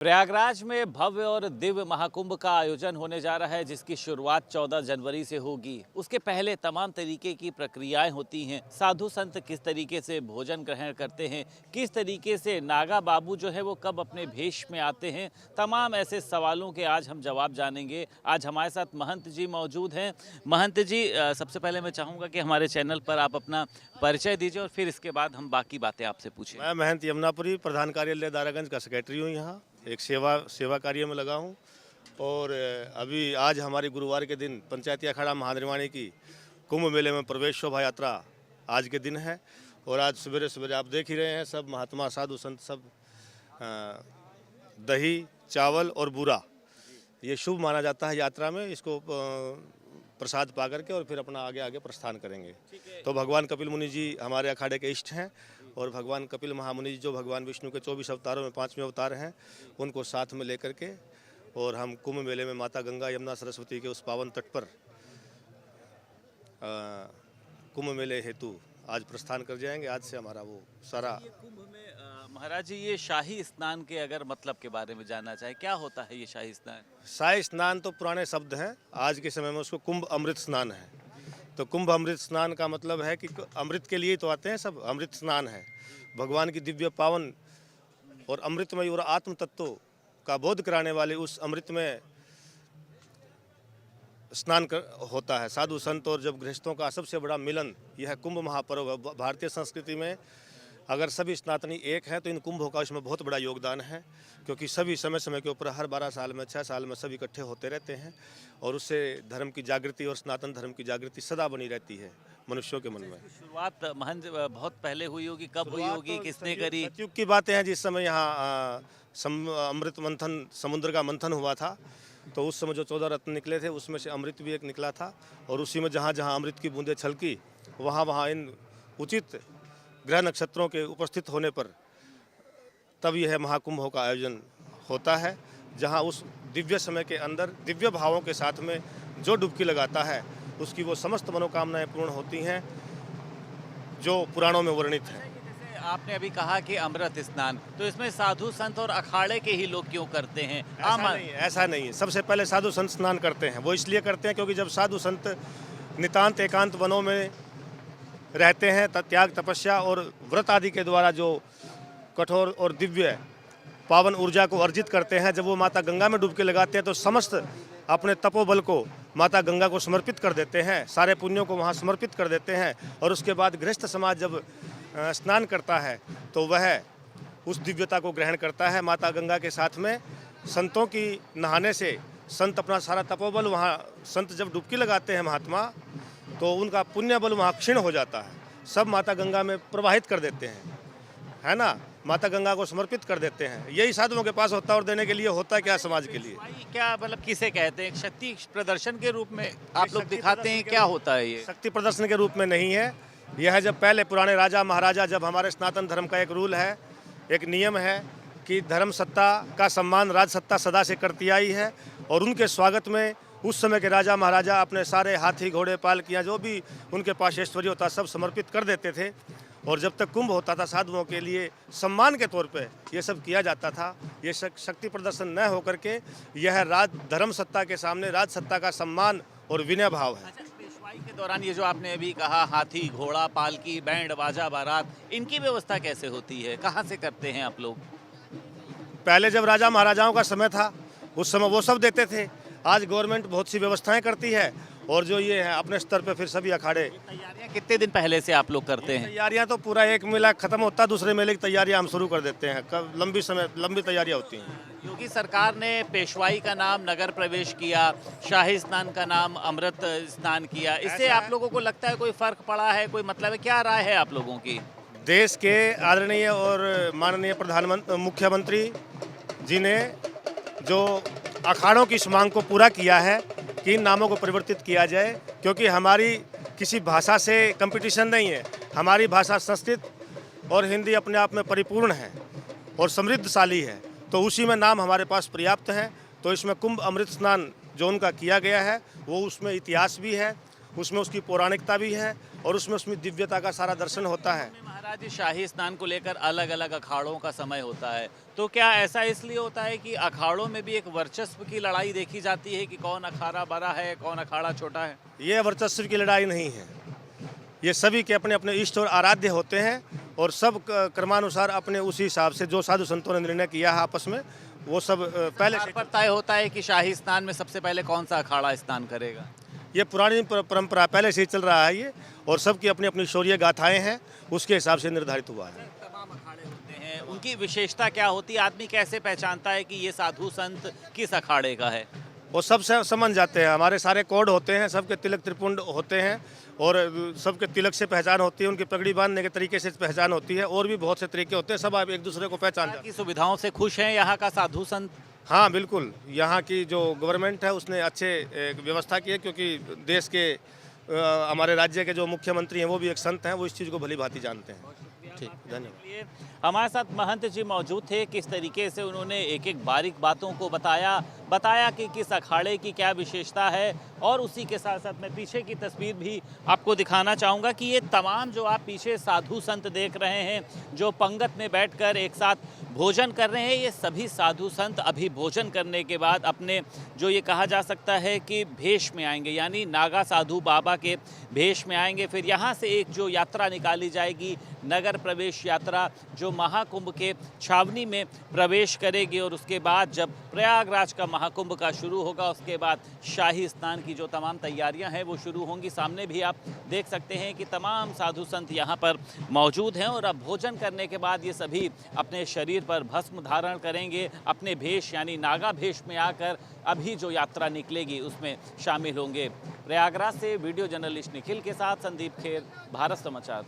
प्रयागराज में भव्य और दिव्य महाकुंभ का आयोजन होने जा रहा है, जिसकी शुरुआत 14 जनवरी से होगी। उसके पहले तमाम तरीके की प्रक्रियाएं होती हैं। साधु संत किस तरीके से भोजन ग्रहण करते हैं, किस तरीके से नागा बाबू जो है वो कब अपने भेष में आते हैं, तमाम ऐसे सवालों के आज हम जवाब जानेंगे। आज हमारे साथ महंत जी मौजूद हैं। महंत जी, सबसे पहले मैं चाहूँगा कि हमारे चैनल पर आप अपना परिचय दीजिए और फिर इसके बाद हम बाकी बातें आपसे पूछें। मैं महंत यमुनापुरी प्रधान कार्यालय दारागंज का सेक्रेटरी हूँ। यहाँ एक सेवा कार्य में लगा हूँ। और अभी आज हमारी गुरुवार के दिन पंचायती अखाड़ा महानिर्वाणी की कुंभ मेले में प्रवेश शोभा यात्रा आज के दिन है। और आज सवेरे सवेरे आप देख ही रहे हैं, सब महात्मा साधु संत सब दही चावल और बूरा ये शुभ माना जाता है यात्रा में। इसको प्रसाद पा करके और फिर अपना आगे आगे प्रस्थान करेंगे। तो भगवान कपिल मुनि जी हमारे अखाड़े के इष्ट हैं और भगवान कपिल महामुनि जी जो भगवान विष्णु के 24 अवतारों में 5वें अवतार हैं, उनको साथ में लेकर के और हम कुंभ मेले में माता गंगा यमुना सरस्वती के उस पावन तट पर कुंभ मेले हेतु आज प्रस्थान कर जाएंगे। आज से हमारा वो सारा कुंभ में महाराज जी, ये शाही स्नान के अगर मतलब के बारे में जानना चाहे, क्या होता है ये शाही स्नान? शाही स्नान तो पुराने शब्द हैं, आज के समय में उसको कुंभ अमृत स्नान है। तो कुंभ अमृत स्नान का मतलब है कि अमृत के लिए तो आते हैं सब, अमृत स्नान है। भगवान की दिव्य पावन और अमृतमय और आत्म तत्व का बोध कराने वाले उस अमृत में स्नान होता है। साधु संत और जब गृहस्थों का सबसे बड़ा मिलन यह कुंभ महापर्व है। भारतीय संस्कृति में अगर सभी स्नातनी एक हैं तो इन कुंभों का इसमें बहुत बड़ा योगदान है, क्योंकि सभी समय समय के ऊपर हर 12 साल में 6 साल में सभी इकट्ठे होते रहते हैं और उससे धर्म की जागृति और सनातन धर्म की जागृति सदा बनी रहती है मनुष्यों के मन में। शुरुआत महंत बहुत पहले हुई होगी, कब हुई होगी, किसने करी? सतयुग की बातें हैं, जिस समय यहाँ अमृत मंथन, समुद्र का मंथन हुआ था। तो उस समय जो 14 रत्न निकले थे उसमें से अमृत भी एक निकला था। और उसी में जहाँ जहाँ अमृत की बूंदें छलकी वहाँ वहाँ इन उचित ग्रह नक्षत्रों के उपस्थित होने पर तब यह महाकुंभों का आयोजन होता है, जहां उस दिव्य समय के अंदर दिव्य भावों के साथ में जो डुबकी लगाता है उसकी वो समस्त मनोकामनाएं पूर्ण होती हैं जो पुराणों में वर्णित है। जैसे आपने अभी कहा कि अमृत स्नान, तो इसमें साधु संत और अखाड़े के ही लोग क्यों करते हैं? ऐसा नहीं है। सबसे पहले साधु संत स्नान करते हैं। वो इसलिए करते हैं क्योंकि जब साधु संत नितांत एकांत वनों में रहते हैं, त्याग तपस्या और व्रत आदि के द्वारा जो कठोर और दिव्य पावन ऊर्जा को अर्जित करते हैं, जब वो माता गंगा में डुबकी लगाते हैं तो समस्त अपने तपोबल को माता गंगा को समर्पित कर देते हैं, सारे पुण्यों को वहाँ समर्पित कर देते हैं। और उसके बाद गृहस्थ समाज जब स्नान करता है तो वह उस दिव्यता को ग्रहण करता है। माता गंगा के साथ में संतों की नहाने से संत अपना सारा तपोबल वहाँ, संत जब डुबकी लगाते हैं महात्मा, तो उनका पुण्य बल वहाँ क्षीण हो जाता है, सब माता गंगा में प्रवाहित कर देते हैं, है ना, माता गंगा को समर्पित कर देते हैं। यही साधुओं के पास होता है और देने के लिए होता है क्या समाज के लिए। क्या मतलब किसे कहते हैं? शक्ति प्रदर्शन के रूप में आप लोग दिखाते हैं, क्या होता है ये? शक्ति प्रदर्शन के रूप में नहीं है। यह जब पहले पुराने राजा महाराजा, जब हमारे सनातन धर्म का एक रूल है, एक नियम है कि धर्म सत्ता का सम्मान राज सत्ता सदा से करती आई है। और उनके स्वागत में उस समय के राजा महाराजा अपने सारे हाथी घोड़े पालकियाँ जो भी उनके पास ऐश्वर्य होता सब समर्पित कर देते थे। और जब तक कुंभ होता था साधुओं के लिए सम्मान के तौर पे ये सब किया जाता था। ये शक्ति प्रदर्शन न होकर के यह धर्म सत्ता के सामने राज सत्ता का सम्मान और विनय भाव है। पेशवाई के दौरान ये जो आपने अभी कहा, हाथी घोड़ा पालकी बैंड बाजा बारात, इनकी व्यवस्था कैसे होती है, कहाँ से करते हैं आप लोग? पहले जब राजा महाराजाओं का समय था उस समय वो सब देते थे। आज गवर्नमेंट बहुत सी व्यवस्थाएं करती है और जो ये है अपने स्तर पे फिर सभी अखाड़े। तैयारियां कितने दिन पहले से आप लोग करते हैं? तैयारियां तो पूरा एक मेला खत्म होता है, दूसरे मेले की तैयारियां हम शुरू कर देते हैं। लंबी तैयारियां होती हैं। योगी सरकार ने पेशवाई का नाम नगर प्रवेश किया, शाही स्नान का नाम अमृत स्नान किया, इससे आप लोगों को लगता है कोई फर्क पड़ा है, कोई मतलब है? क्या राय है आप लोगों की? देश के आदरणीय और माननीय मुख्यमंत्री जी ने जो अखाड़ों की इस मांग को पूरा किया है कि इन नामों को परिवर्तित किया जाए, क्योंकि हमारी किसी भाषा से कंपटीशन नहीं है। हमारी भाषा संस्कृत और हिंदी अपने आप में परिपूर्ण है और समृद्धशाली है, तो उसी में नाम हमारे पास पर्याप्त हैं। तो इसमें कुंभ अमृत स्नान जो उनका किया गया है वो उसमें इतिहास भी है, उसमें उसकी पौराणिकता भी है और उसमें दिव्यता का सारा दर्शन होता है। महाराज जी, शाही स्नान को लेकर अलग अलग अखाड़ों का समय होता है, तो क्या ऐसा इसलिए होता है कि अखाड़ों में भी एक वर्चस्व की लड़ाई देखी जाती है कि कौन अखाड़ा बड़ा है, कौन अखाड़ा छोटा है? ये वर्चस्व की लड़ाई नहीं है। ये सभी के अपने अपने इष्ट और आराध्य होते हैं और सब क्रमानुसार अपने उसी हिसाब से जो साधु संतों ने निर्णय किया है आपस में, वो सब पहले से पर तय होता है कि शाही स्नान में सबसे पहले कौन सा अखाड़ा स्नान करेगा? ये पुरानी परंपरा पहले से ही चल रहा है ये, और सबकी अपनी अपनी शौर्य गाथाएं हैं, उसके हिसाब से निर्धारित हुआ है। तमाम अखाड़े होते हैं, उनकी विशेषता क्या होती है? आदमी कैसे पहचानता है कि ये साधु संत किस अखाड़े का है? वो सब से समझ जाते हैं, हमारे सारे कोड होते हैं, सबके तिलक त्रिपुंड होते हैं और सबके तिलक से पहचान होती है, उनकी पगड़ी बांधने के तरीके से पहचान होती है, और भी बहुत से तरीके होते हैं, सब आप एक दूसरे को पहचान जाते हैं। की सुविधाओं से खुश हैं यहाँ का साधु संत? हाँ बिल्कुल, यहाँ की जो गवर्नमेंट है उसने अच्छे व्यवस्था की है, क्योंकि देश के हमारे राज्य के जो मुख्यमंत्री हैं वो भी एक संत हैं, वो इस चीज़ को भली भांति जानते हैं। ठीक, धन्यवाद। हमारे साथ महंत जी मौजूद थे, किस तरीके से उन्होंने एक एक बारीक बातों को बताया कि किस अखाड़े की क्या विशेषता है, और उसी के साथ साथ मैं पीछे की तस्वीर भी आपको दिखाना चाहूँगा कि ये तमाम जो आप पीछे साधु संत देख रहे हैं, जो पंगत में बैठकर एक साथ भोजन कर रहे हैं, ये सभी साधु संत अभी भोजन करने के बाद अपने जो ये कहा जा सकता है कि भेष में आएंगे, यानी नागा साधु बाबा के भेष में आएंगे। फिर यहाँ से एक जो यात्रा निकाली जाएगी, नगर प्रवेश यात्रा, जो महाकुंभ के छावनी में प्रवेश करेगी, और उसके बाद जब प्रयागराज का महाकुंभ का शुरू होगा, उसके बाद शाही स्नान की जो तमाम तैयारियां हैं वो शुरू होंगी। सामने भी आप देख सकते हैं कि तमाम साधु संत यहाँ पर मौजूद हैं, और अब भोजन करने के बाद ये सभी अपने शरीर पर भस्म धारण करेंगे, अपने भेष यानी नागा भेष में आकर अभी जो यात्रा निकलेगी उसमें शामिल होंगे। प्रयागराज से वीडियो जर्नलिस्ट निखिल के साथ संदीप खेर, भारत समाचार।